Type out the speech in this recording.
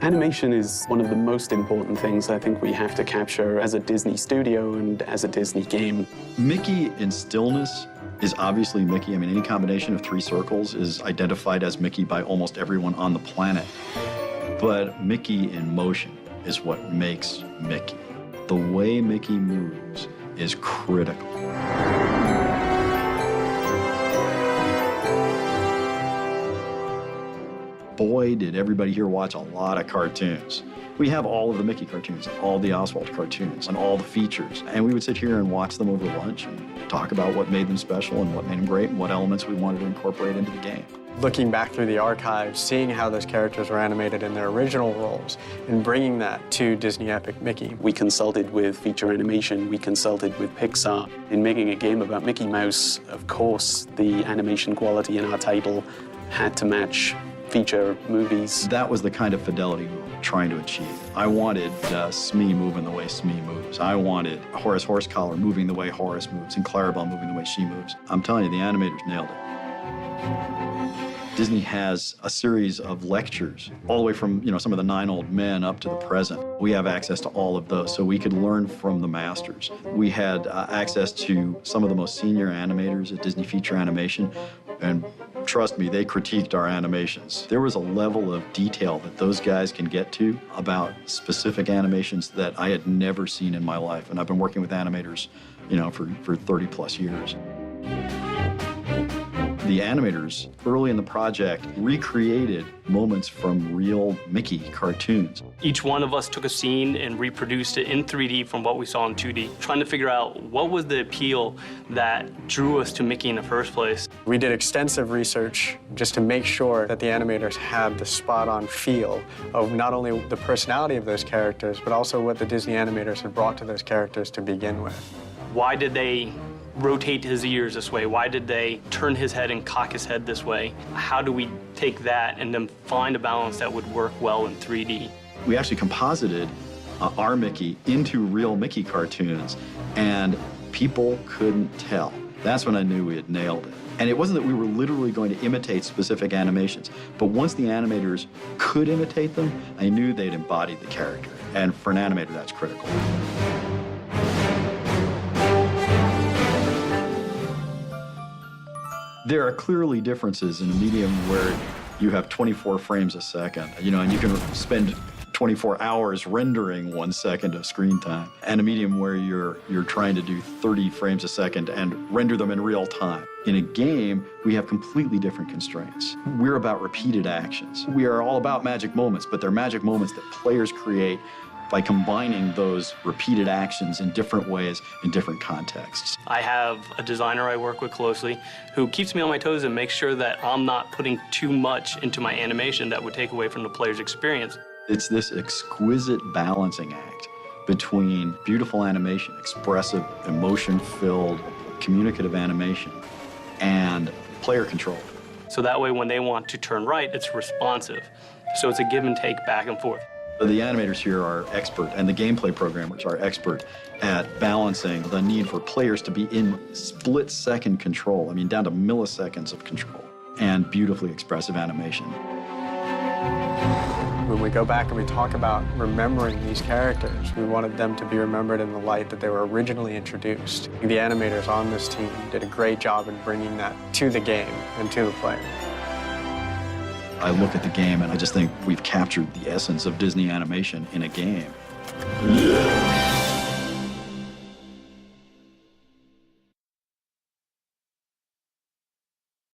Animation is one of the most important things I think we have to capture as a Disney studio and as a Disney game. Mickey in stillness is obviously Mickey. I mean, any combination of 3 circles is identified as Mickey by almost everyone on the planet. But Mickey in motion is what makes Mickey. The way Mickey moves is critical. Boy, did everybody here watch a lot of cartoons. We have all of the Mickey cartoons, all the Oswald cartoons, and all the features. And we would sit here and watch them over lunch and talk about what made them special and what made them great and what elements we wanted to incorporate into the game. Looking back through the archives, seeing how those characters were animated in their original roles, and bringing that to Disney Epic Mickey. We consulted with feature animation, we consulted with Pixar. In making a game about Mickey Mouse, of course, the animation quality in our title had to match feature movies. That was the kind of fidelity we were trying to achieve. I wanted Smee moving the way Smee moves. I wanted Horace Horsecollar moving the way Horace moves and Clarabelle moving the way she moves. I'm telling you, the animators nailed it. Disney has a series of lectures all the way from, some of the 9 old men up to the present. We have access to all of those, so we could learn from the masters. We had access to some of the most senior animators at Disney Feature Animation, and trust me, they critiqued our animations. There was a level of detail that those guys can get to about specific animations that I had never seen in my life, and I've been working with animators, for 30 plus years. The animators, early in the project, recreated moments from real Mickey cartoons. Each one of us took a scene and reproduced it in 3D from what we saw in 2D, trying to figure out what was the appeal that drew us to Mickey in the first place. We did extensive research just to make sure that the animators had the spot-on feel of not only the personality of those characters, but also what the Disney animators had brought to those characters to begin with. Why did they rotate his ears this way? Why did they turn his head and cock his head this way? How do we take that and then find a balance that would work well in 3D? We actually composited our Mickey into real Mickey cartoons, and people couldn't tell. That's when I knew we had nailed it. And it wasn't that we were literally going to imitate specific animations, but once the animators could imitate them, I knew they'd embodied the character. And for an animator, that's critical. There are clearly differences in a medium where you have 24 frames a second, and you can spend 24 hours rendering 1 second of screen time, and a medium where you're trying to do 30 frames a second and render them in real time. In a game, we have completely different constraints. We're about repeated actions. We are all about magic moments, but they're magic moments that players create by combining those repeated actions in different ways in different contexts. I have a designer I work with closely who keeps me on my toes and makes sure that I'm not putting too much into my animation that would take away from the player's experience. It's this exquisite balancing act between beautiful animation, expressive, emotion-filled, communicative animation, and player control. So that way when they want to turn right, it's responsive. So it's a give and take back and forth. The animators here are expert, and the gameplay programmers are expert at balancing the need for players to be in split-second control, down to milliseconds of control, and beautifully expressive animation. When we go back and we talk about remembering these characters, we wanted them to be remembered in the light that they were originally introduced. The animators on this team did a great job in bringing that to the game and to the player. I look at the game and I just think we've captured the essence of Disney animation in a game.